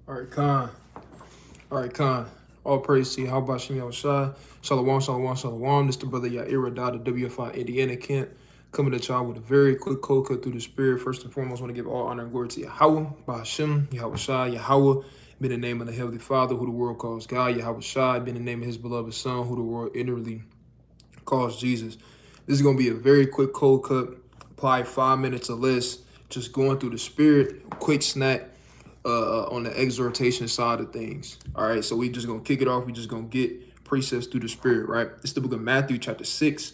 All right, Khan. All right, Khan. All praise to you. How about Shem Shai? Shalom, shalom, shalom. This the brother Yair Dada, WFI Indiana Kent, coming to y'all with a very quick cold cut through the spirit. First and foremost, I want to give all honor and glory to Yahweh, Bahashem, Yahweh Shai, Yahweh, been the name of the Heavenly Father, who the world calls God, Yahweh Shai, been the name of his beloved Son, who the world inwardly calls Jesus. This is going to be a very quick cold cut, apply 5 minutes or less, just going through the spirit, quick snack on the exhortation side of things. All right, so we just going to kick it off. We just going to get precepts through the spirit, right? It's the book of Matthew chapter 6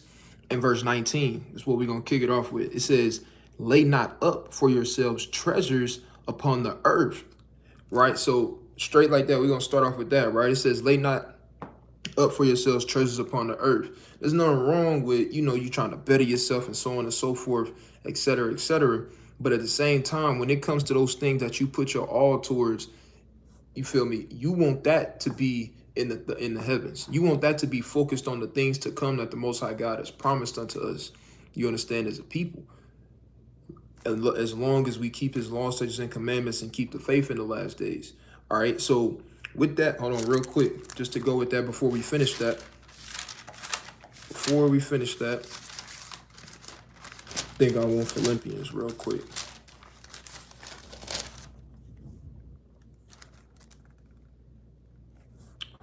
and verse 19. That's what we're going to kick it off with. It says, lay not up for yourselves treasures upon the earth, right? So straight like that, we're going to start off with that, right? It says, lay not up for yourselves treasures upon the earth. There's nothing wrong with, you trying to better yourself and so on and so forth, et cetera, et cetera. But at the same time, when it comes to those things that you put your all towards, you feel me? You want that to be in the heavens. You want that to be focused on the things to come that the Most High God has promised unto us. You understand, as a people. As long as we keep his laws, statutes, and commandments and keep the faith in the last days. All right, so with that, hold on real quick, just to go with that before we finish that. Before we finish that, I think I want Philippians real quick.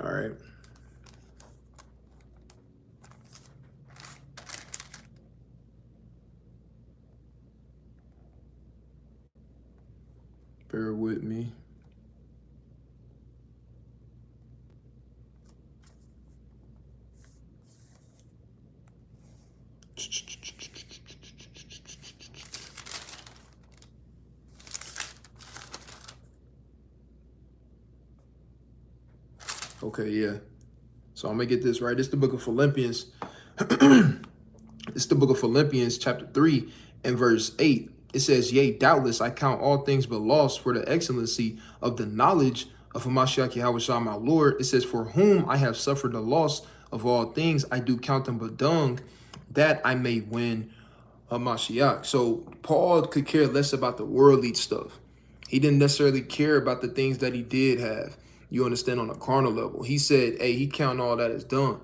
All right. Bear with me. Okay, yeah. So I'm gonna get this right. It's the book of Philippians. It's the book of Philippians, chapter 3 and verse 8. It says, yea, doubtless I count all things but loss for the excellency of the knowledge of Hamashiach Yahweh Shah, my Lord. It says, for whom I have suffered the loss of all things, I do count them but dung, that I may win Hamashiach. So Paul could care less about the worldly stuff. He didn't necessarily care about the things that he did have. You understand, on a carnal level. He said, hey, he counted all that as done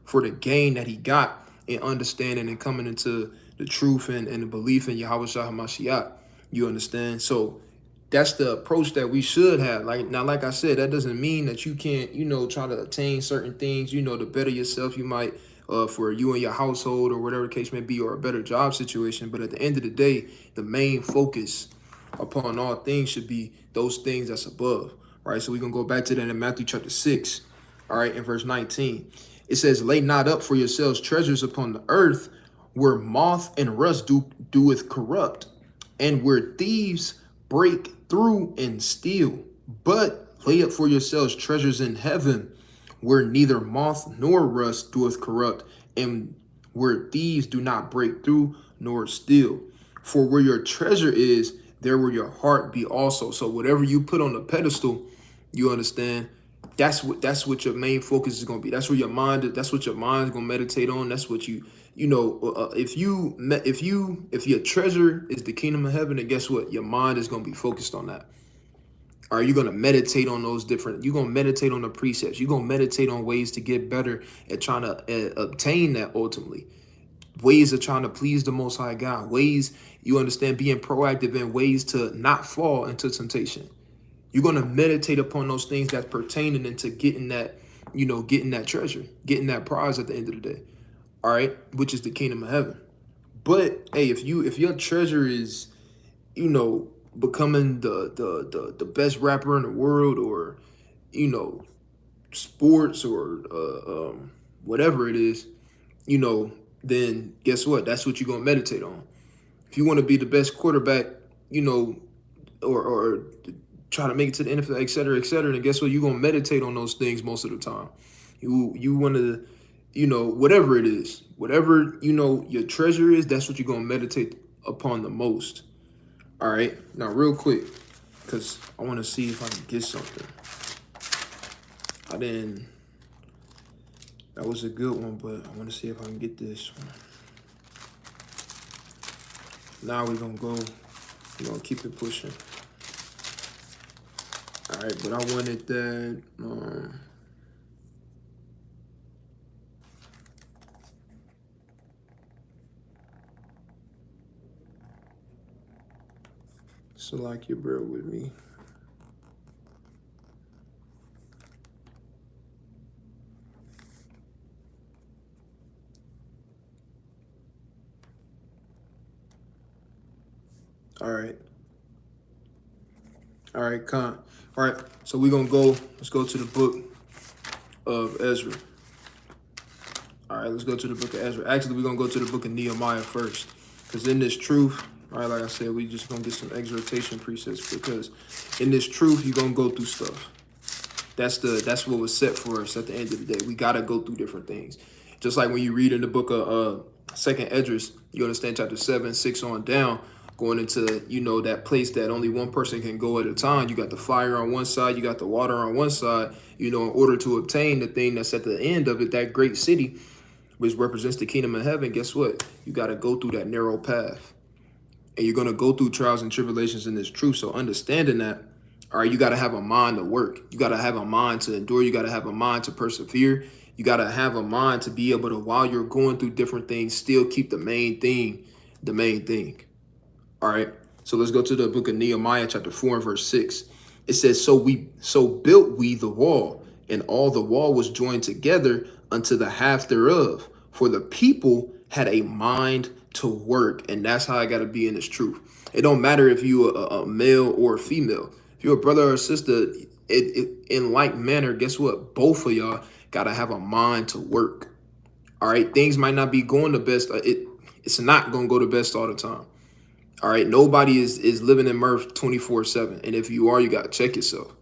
for the gain that he got in understanding and coming into the truth and the belief in Yahweh Shah HaMashiach. You understand? So that's the approach that we should have. Like I said, that doesn't mean that you can't, try to attain certain things, to better yourself. You might, for you and your household or whatever the case may be, or a better job situation. But at the end of the day, the main focus upon all things should be those things that's above, right? So we're going to go back to that in Matthew chapter 6, all right, in verse 19. It says, lay not up for yourselves treasures upon the earth, where moth and rust doeth corrupt, and where thieves break through and steal. But lay up for yourselves treasures in heaven, where neither moth nor rust doeth corrupt, and where thieves do not break through nor steal. For where your treasure is, there will your heart be also. So whatever you put on the pedestal, you understand, that's what your main focus is going to be. That's where your mind is. That's what your mind's going to meditate on. That's what if your treasure is the kingdom of heaven, then guess what? Your mind is going to be focused on that. Are you going to meditate on those different? You're going to meditate on the precepts. You're going to meditate on ways to get better at trying to obtain that ultimately. Ways of trying to please the Most High God. Ways, you understand, being proactive in ways to not fall into temptation. You're going to meditate upon those things that's pertaining into getting that, getting that treasure, getting that prize at the end of the day. All right, which is the kingdom of heaven. But hey, if your treasure is, becoming the best rapper in the world, or, sports, or whatever it is, then guess what? That's what you're going to meditate on. If you want to be the best quarterback, or try to make it to the NFL, et cetera, then guess what? You're going to meditate on those things most of the time. You want to, whatever it is, whatever, your treasure is, that's what you're going to meditate upon the most. All right. Now, real quick, because I want to see if I can get something. That was a good one, but I want to see if I can get this one. Now we're going to keep it pushing. All right, but I wanted that. So like you bear with me. All right. All right, Con. All right, so we're gonna go, let's go to the book of Ezra. All right, let's go to the book of Ezra. Actually, we're gonna go to the book of Nehemiah first. Because in this truth, all right, like I said, we just gonna get some exhortation precepts, because in this truth, you're gonna go through stuff. That's what was set for us at the end of the day. We gotta go through different things. Just like when you read in the book of Second Esdras, you understand chapter 7, 6 on down, going into, you know, that place that only one person can go at a time. You got the fire on one side, you got the water on one side, you know, in order to obtain the thing that's at the end of it, that great city, which represents the kingdom of heaven. Guess what? You got to go through that narrow path. And you're going to go through trials and tribulations in this truth. So understanding that, all right, you got to have a mind to work. You got to have a mind to endure. You got to have a mind to persevere. You got to have a mind to be able to, while you're going through different things, still keep the main thing the main thing. All right. So let's go to the book of Nehemiah, chapter 4 and verse 6. It says, so built we the wall, and all the wall was joined together unto the half thereof. For the people had a mind to work. And that's how I got to be in this truth. It don't matter if you a male or a female. If you're a brother or a sister, in like manner, guess what? Both of y'all got to have a mind to work. All right. Things might not be going the best. It's not going to go the best all the time. All right. Nobody is living in mirth 24/7. And if you are, you got to check yourself.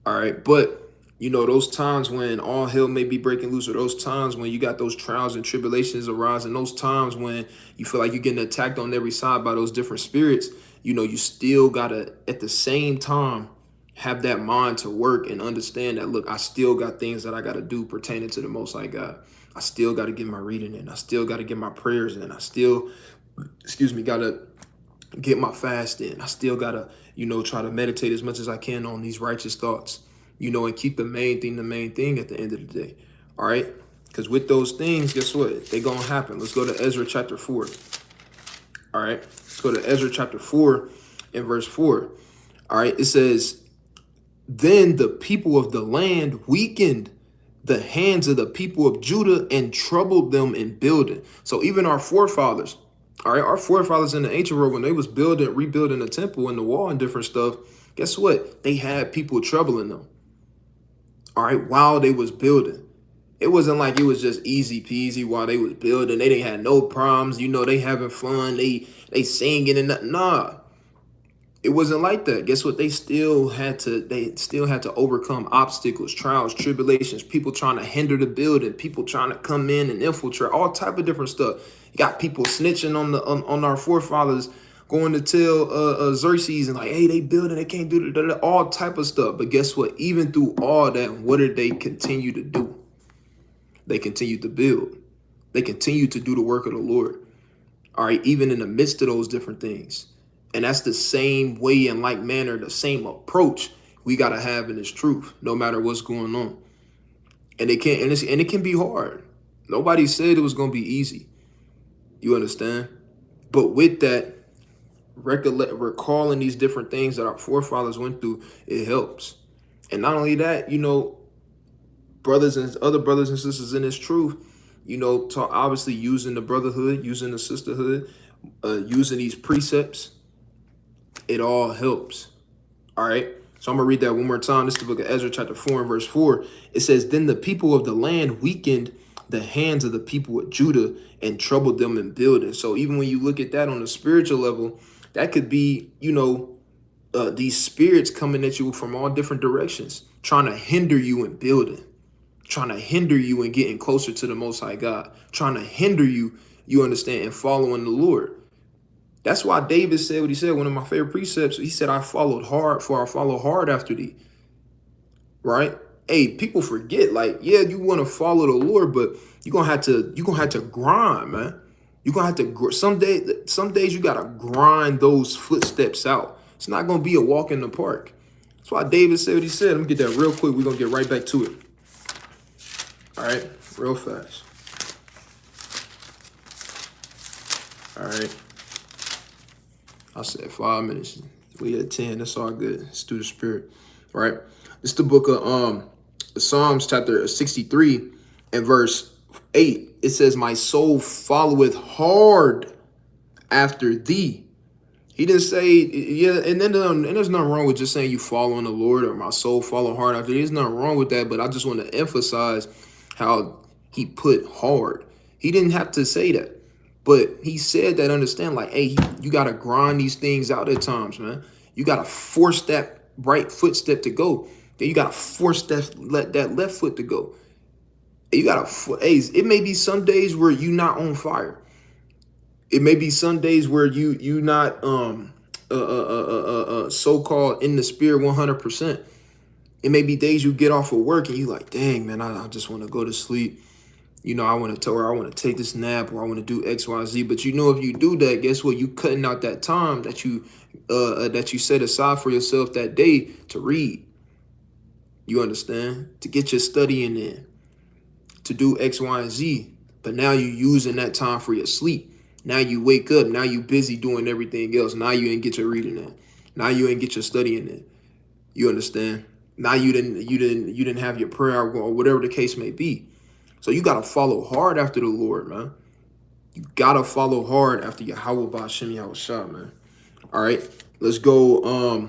All right. But, you know, those times when all hell may be breaking loose, or those times when you got those trials and tribulations arising, those times when you feel like you're getting attacked on every side by those different spirits, you know, you still got to, at the same time, have that mind to work and understand that, look, I still got things that I got to do pertaining to the Most High God. I still got to get my reading in. I still got to get my prayers in. I still, got to get my fast in. I still got to, you know, try to meditate as much as I can on these righteous thoughts, you know, and keep the main thing at the end of the day. All right. Because with those things, guess what? They're going to happen. Let's go to Ezra chapter 4. All right. Let's go to Ezra chapter 4 and verse 4. All right. It says, then the people of the land weakened the hands of the people of Judah and troubled them in building. So even our forefathers, all right, our forefathers in the ancient world, when they was rebuilding the temple and the wall and different stuff, guess what? They had people troubling them. All right, while they was building. It wasn't like it was just easy peasy while they was building. They didn't have no problems. You know, they having fun. They singing and nothing. Nah. It wasn't like that. Guess what? They still had to overcome obstacles, trials, tribulations, people trying to hinder the building, people trying to come in and infiltrate, all type of different stuff. You got people snitching on our forefathers, going to tell Xerxes and like, hey, they building, they can't do all type of stuff. But guess what? Even through all that, what did they continue to do? They continued to build. They continued to do the work of the Lord. All right, even in the midst of those different things. And that's the same way, in like manner, the same approach we got to have in this truth, no matter what's going on. And it can be hard. Nobody said it was going to be easy. You understand? But with that, recalling these different things that our forefathers went through, it helps. And not only that, you know, other brothers and sisters in this truth, you know, obviously using the brotherhood, using the sisterhood, using these precepts, it all helps. All right. So I'm going to read that one more time. This is the book of Ezra, chapter 4 and verse 4. It says, then the people of the land weakened the hands of the people of Judah and troubled them in building. So even when you look at that on a spiritual level, that could be, you know, these spirits coming at you from all different directions, trying to hinder you in building, trying to hinder you in getting closer to the Most High God, trying to hinder you, you understand, in following the Lord. That's why David said what he said, one of my favorite precepts. He said, I followed hard, for I follow hard after thee. Right? Hey, people forget, like, yeah, you want to follow the Lord, but you're gonna have to grind, man. You're gonna have to some days you gotta grind those footsteps out. It's not gonna be a walk in the park. That's why David said what he said. Let me get that real quick. We're going to get right back to it. All right, real fast. All right. I said 5 minutes. We at 10. That's all good. It's through the spirit. All right. It's the book of Psalms chapter 63 and verse 8. It says, my soul followeth hard after thee. He didn't say, yeah, and there's nothing wrong with just saying you follow on the Lord or my soul follow hard after thee. There's nothing wrong with that, but I just want to emphasize how he put hard. He didn't have to say that. But he said that, understand, like, hey, you got to grind these things out at times, man. You got to force that right footstep to go. Then you got to force that left foot to go. You got to, hey, it may be some days where you not on fire. It may be some days where you not so-called in the spirit 100%. It may be days you get off of work and you like, dang, man, I just want to go to sleep. You know, I want to take this nap, or I want to do X, Y, Z. But you know, if you do that, guess what? You cutting out that time that you set aside for yourself that day to read. You understand? To get your studying in, to do X, Y, and Z. But now you're using that time for your sleep. Now you wake up. Now you busy doing everything else. Now you ain't get your reading in. Now you ain't get your studying in. You understand? Now you didn't have your prayer or whatever the case may be. So you got to follow hard after the Lord, man. You got to follow hard after Yahweh Ba'Shem Yahushua, man. All right, let's go.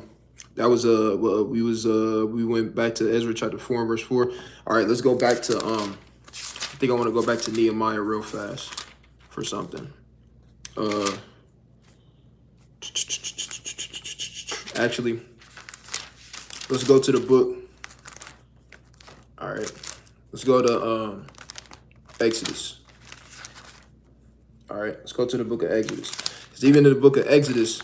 That was we went back to Ezra chapter 4 and verse 4. All right, let's go back to I think I want to go back to Nehemiah real fast for something. Actually, let's go to the book. All right, let's go to Exodus. All right, let's go to the book of Exodus. Because even in the book of Exodus,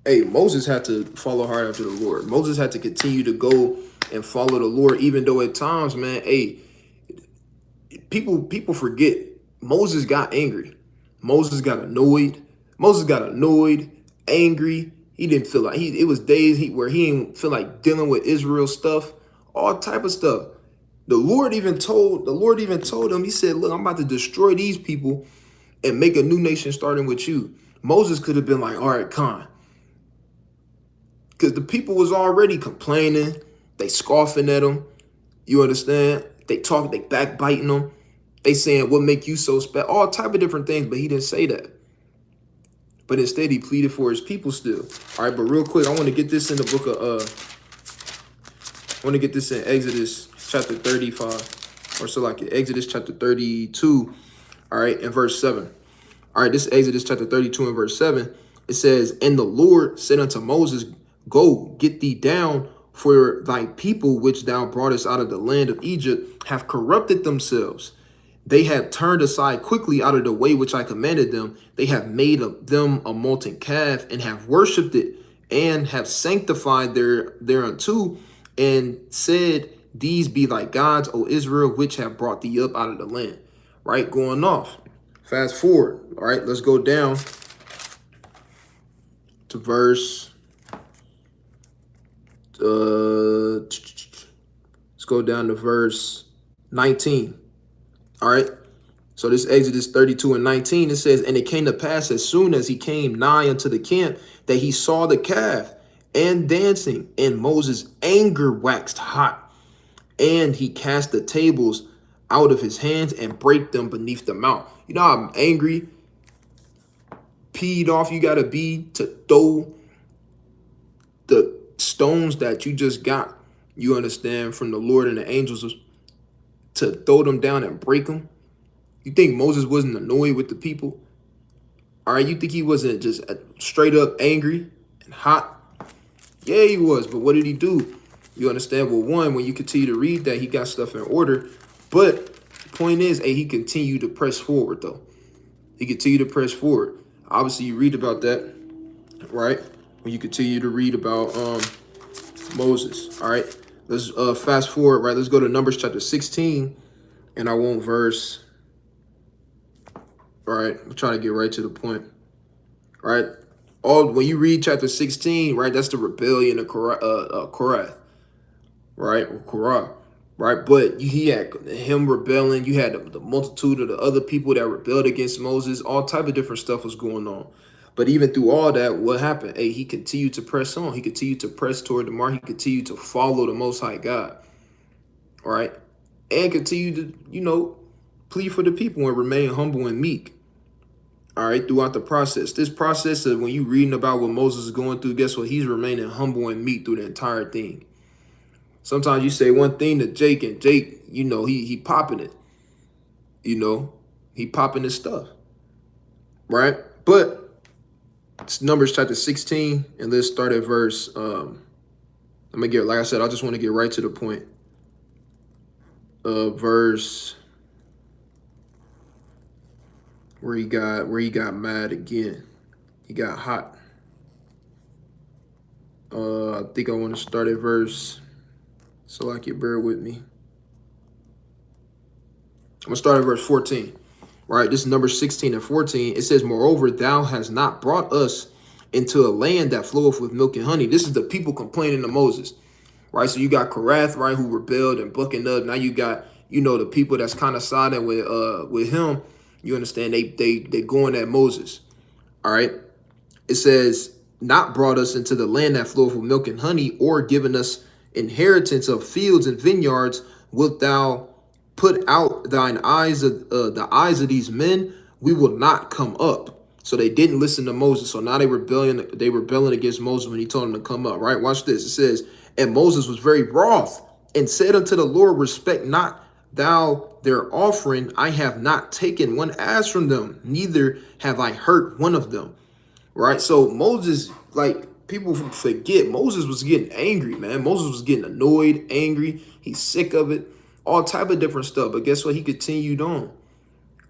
hey, Moses had to follow hard after the Lord. Moses had to continue to go and follow the Lord, even though at times, man, hey, people forget Moses got angry. Moses got annoyed. Angry. He didn't feel like it was days where he didn't feel like dealing with Israel stuff, all type of stuff. The Lord even told him, he said, look, I'm about to destroy these people and make a new nation starting with you. Moses could have been like, all right, Khan. Because the people was already complaining. They scoffing at him. You understand? They backbiting him. They saying, what make you so special? All type of different things, but he didn't say that. But instead, he pleaded for his people still. All right, but real quick, I want to get this in the book of, I want to get this in Exodus chapter 35, or so like Exodus chapter 32, all right, and verse 7. All right, this is Exodus chapter 32 and verse 7. It says, and the Lord said unto Moses, go, get thee down, for thy people which thou broughtest out of the land of Egypt have corrupted themselves. They have turned aside quickly out of the way which I commanded them. They have made of them a molten calf and have worshipped it, and have sanctified thereunto, and said, these be thy gods, O Israel, which have brought thee up out of the land. Right, going off. Fast forward. All right, let's go down to verse. Let's go down to verse 19. All right. So this Exodus 32 and 19, it says, and it came to pass as soon as he came nigh unto the camp that he saw the calf and dancing, and Moses' anger waxed hot. And he cast the tables out of his hands and brake them beneath the mount. You know how angry, peed off you got to be to throw the stones that you just got, you understand, from the Lord and the angels, to throw them down and break them? You think Moses wasn't annoyed with the people? All right, you think he wasn't just straight up angry and hot? Yeah, he was, but what did he do? You understand? Well, one, when you continue to read that, he got stuff in order. But the point is, hey, he continued to press forward, though. He continued to press forward. Obviously, you read about that, right? When you continue to read about Moses, all right? Let's fast forward, right? Let's go to Numbers chapter 16, and I won't verse. All right, I'm trying to get right to the point. All right, All when you read chapter 16, right, that's the rebellion of Korath, right, or Korah, right. But he had him rebelling. You had the multitude of the other people that rebelled against Moses. All type of different stuff was going on. But even through all that, what happened? Hey, he continued to press on. He continued to press toward the mark. He continued to follow the Most High God, all right, and continue to, plead for the people and remain humble and meek. All right, throughout the process. This process of when you reading about what Moses is going through, guess what? He's remaining humble and meek through the entire thing. Sometimes you say one thing to Jake, and Jake, he popping it. He popping his stuff. Right? But it's Numbers chapter 16, and let's start at verse. I'm gonna get, like I said, I just want to get right to the point. Verse where he got mad again. He got hot. I think I want to start at verse, so I can bear with me. I'm gonna start at verse 14. Right, this is Numbers 16 and 14. It says, "Moreover, thou hast not brought us into a land that floweth with milk and honey." This is the people complaining to Moses, right? So you got Korath, right, who rebelled and bucking up. Now you got, the people that's kind of siding with him. You understand? They going at Moses. All right. It says, "Not brought us into the land that floweth with milk and honey, or given us inheritance of fields and vineyards, wilt thou put out thine eyes of the eyes of these men? We will not come up." So they didn't listen to Moses. So now they rebelling against Moses when he told them to come up. Right? Watch this. It says, "And Moses was very wroth, and said unto the Lord, Respect not thou their offering. I have not taken one ass from them, neither have I hurt one of them." Right? So Moses, like, people forget, Moses was getting angry, man. Moses was getting annoyed, angry. He's sick of it. All type of different stuff. But guess what? He continued on.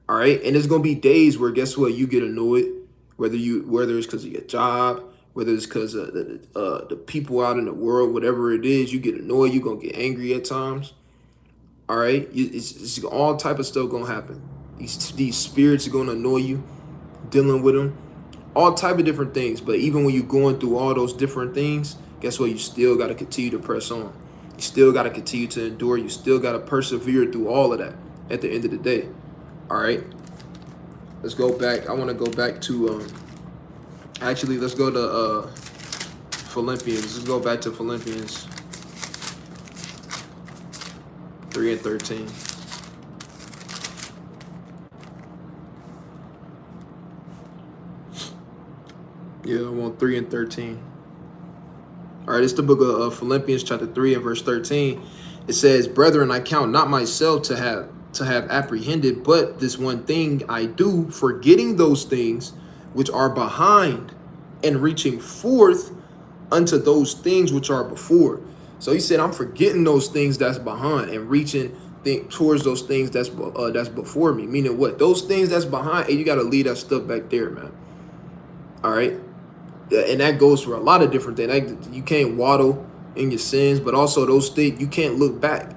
All right. And there's gonna be days where, guess what, you get annoyed, whether it's because of your job, whether it's because of the people out in the world, whatever it is, you get annoyed, you're gonna get angry at times. All right. It's all type of stuff gonna happen. These spirits are gonna annoy you, dealing with them, all type of different things. But even when you're going through all those different things, guess what? You still got to continue to press on. You still got to continue to endure. You still got to persevere through all of that at the end of the day. All right. Let's go back. I want to go back to, actually, let's go to Philippians. Let's go back to Philippians 3 and 13. Yeah, I want 3 and 13. All right, it's the book of Philippians chapter 3 and verse 13. It says, "Brethren, I count not myself to have apprehended, but this one thing I do, forgetting those things which are behind, and reaching forth unto those things which are before." So he said, I'm forgetting those things that's behind and reaching towards those things that's before me. Meaning what? Those things that's behind, hey, you got to leave that stuff back there, man. All right. And that goes for a lot of different things. You can't waddle in your sins, but also those things, you can't look back.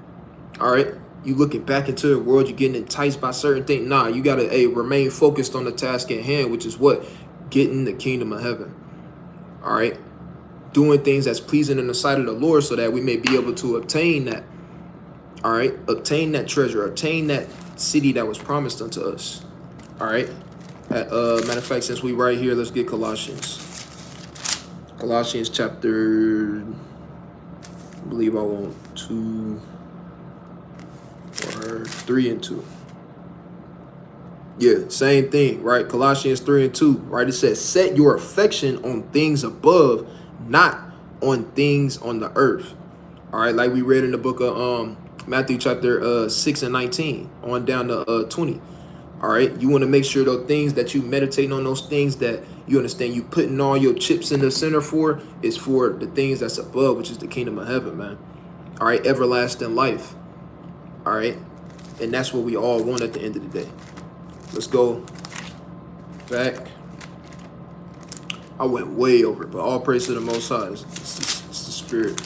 All right. You looking back into the world, you're getting enticed by certain things. Nah, you got to remain focused on the task at hand, which is what? Getting the kingdom of heaven. All right. Doing things that's pleasing in the sight of the Lord, so that we may be able to obtain that. All right. Obtain that treasure, obtain that city that was promised unto us. All right. Matter of fact, since we right here, let's get Colossians. Colossians chapter, I believe I want 2 or 3 and 2. Yeah, same thing, right? Colossians 3 and 2, right? It says, "Set your affection on things above, not on things on the earth." All right, like we read in the book of Matthew chapter 6 and 19, on down to 20. All right, you want to make sure those things that you meditate on, those things that you understand you putting all your chips in the center for, is for the things that's above, which is the kingdom of heaven, man. All right, everlasting life. All right, and that's what we all want at the end of the day. Let's go back. I went way over, but all praise to the Most High. It's the Spirit.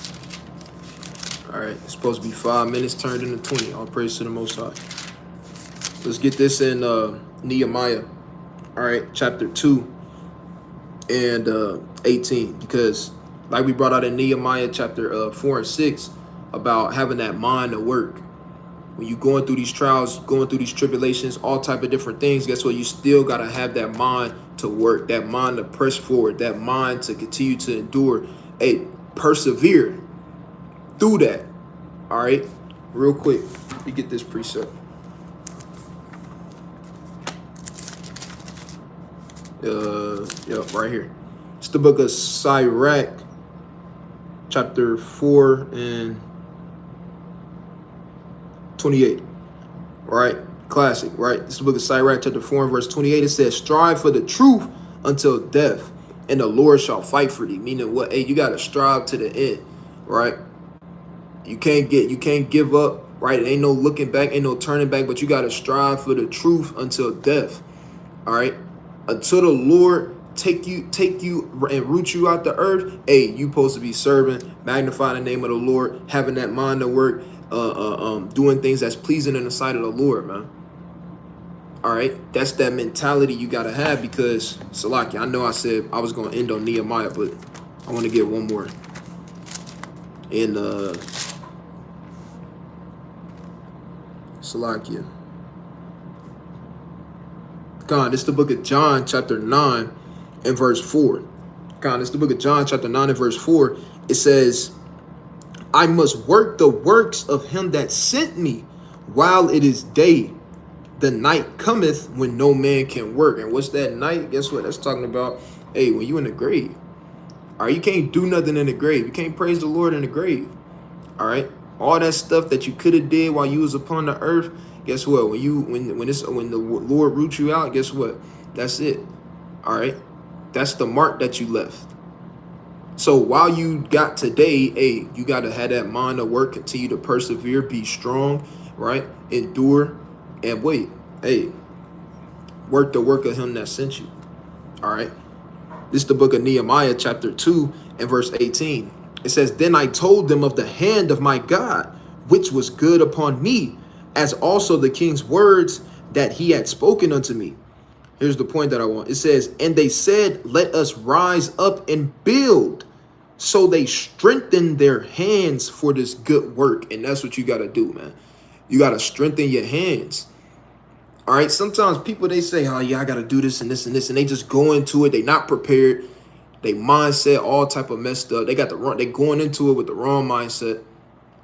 All right, it's supposed to be 5 minutes turned into 20. All praise to the Most High. Let's get this in Nehemiah. All right, chapter 2 and 18, because like we brought out in Nehemiah chapter 4 and 6 about having that mind to work. When you're going through these trials, going through these tribulations, all type of different things, guess what? You still got to have that mind to work, that mind to press forward, that mind to continue to endure, persevere through that. All right, real quick, let me get this precept. Right here. It's the book of Sirach, chapter 4 and 28. Right? Classic, right? It's the book of Sirach, chapter 4 and verse 28. It says, strive for the truth until death, and the Lord shall fight for thee. Meaning what? Hey, you gotta strive to the end, right? You can't give up, right? It ain't no looking back, ain't no turning back, but you gotta strive for the truth until death. All right, until the Lord take you and root you out the earth. Hey, you supposed to be serving, magnifying the name of the Lord, having that mind to work, doing things that's pleasing in the sight of the Lord, man. All right, that's that mentality you gotta have, because Salaki, I know I said I was gonna end on Nehemiah, but I want to get one more in Salakia. God, it's the book of John, chapter 9 and verse 4. God, it's the book of John, chapter 9 and verse 4. It says, I must work the works of him that sent me while it is day. The night cometh when no man can work. And what's that night? Guess what? That's talking about, hey, when you in the grave. All right, you can't do nothing in the grave. You can't praise the Lord in the grave. All right, all that stuff that you could have did while you was upon the earth. Guess what? When the Lord roots you out, guess what? That's it. All right, that's the mark that you left. So while you got today, hey, you got to have that mind to work, continue to persevere, be strong, right? Endure, and wait. Hey, work the work of him that sent you. All right. This is the book of Nehemiah, chapter 2 and verse 18. It says, then I told them of the hand of my God, which was good upon me, as also the king's words that he had spoken unto me. Here's the point that I want. It says, and they said, let us rise up and build. So they strengthened their hands for this good work. And that's what you got to do, man. You got to strengthen your hands. All right. Sometimes people, they say, oh, yeah, I got to do this and this and this. And they just go into it. They not prepared. They mindset all type of messed up. They going into it with the wrong mindset.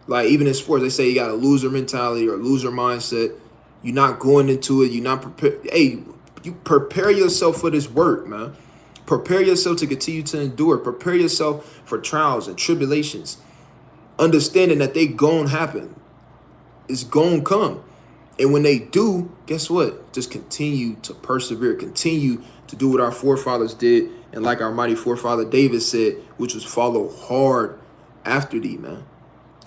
Like even in sports, they say you got a loser mentality or loser mindset. You're not going into it. You're not prepared. Hey, you prepare yourself for this work, man. Prepare yourself to continue to endure. Prepare yourself for trials and tribulations. Understanding that they gonna happen. It's gonna come. And when they do, guess what? Just continue to persevere. Continue to do what our forefathers did. And like our mighty forefather David said, which was follow hard after thee, man.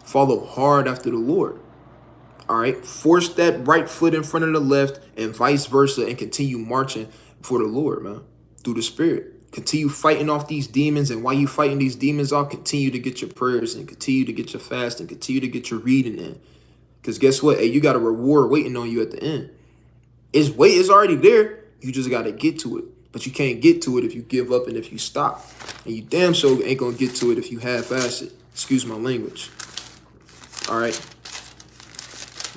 Follow hard after the Lord. All right. Force that right foot in front of the left and vice versa, and continue marching for the Lord, man, through the Spirit. Continue fighting off these demons. And while you fighting these demons off, continue to get your prayers and continue to get your fast and continue to get your reading in. Because guess what? Hey, you got a reward waiting on you at the end. It's already there. You just got to get to it. But you can't get to it if you give up and if you stop. And you damn sure ain't going to get to it if you half-ass it. Excuse my language. All right.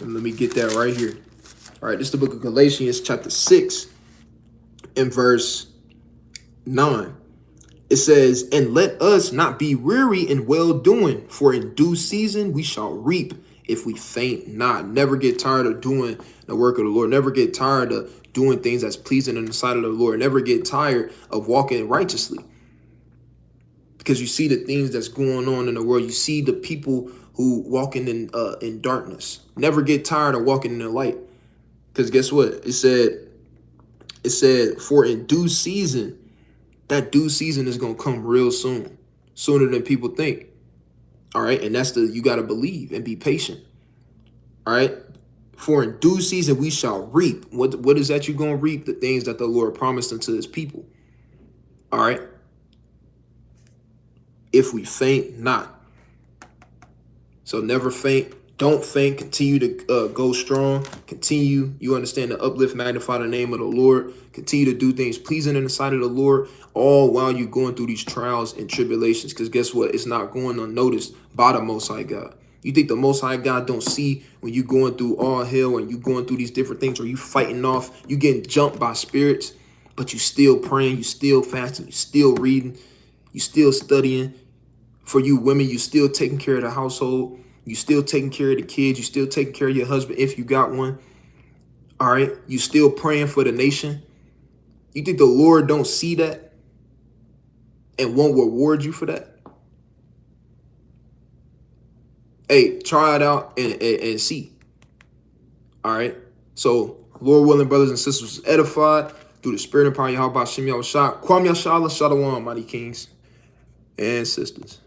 And let me get that right here. All right. This is the book of Galatians, chapter 6 and verse 9. It says, and let us not be weary in well-doing, for in due season we shall reap if we faint not. Never get tired of doing the work of the Lord. Never get tired of doing things that's pleasing in the sight of the Lord. Never get tired of walking righteously. Because you see the things that's going on in the world. You see the people who walking in darkness. Never get tired of walking in the light. Because guess what? It said, for in due season, that due season is going to come real soon. Sooner than people think. All right. And that's you got to believe and be patient. All right. For in due season, we shall reap. What is that you're going to reap? The things that the Lord promised unto his people. All right. If we faint not. So never faint. Don't faint. Continue to go strong. Continue, you understand, to uplift, magnify the name of the Lord. Continue to do things pleasing in the sight of the Lord, all while you're going through these trials and tribulations. Because guess what? It's not going unnoticed by the Most High God. You think the Most High God don't see when you going through all hell and you going through these different things, or you fighting off, you getting jumped by spirits, but you still praying, you still fasting, you still reading, you still studying. For you women, you still taking care of the household. You still taking care of the kids. You still taking care of your husband if you got one. All right. You still praying for the nation. You think the Lord don't see that and won't reward you for that? Hey, try it out and see. All right. So, Lord willing, brothers and sisters, edified through the spirit and power of Yahweh Shem Yahweh Shah. Kwam Yashala Shalom, mighty kings and sisters.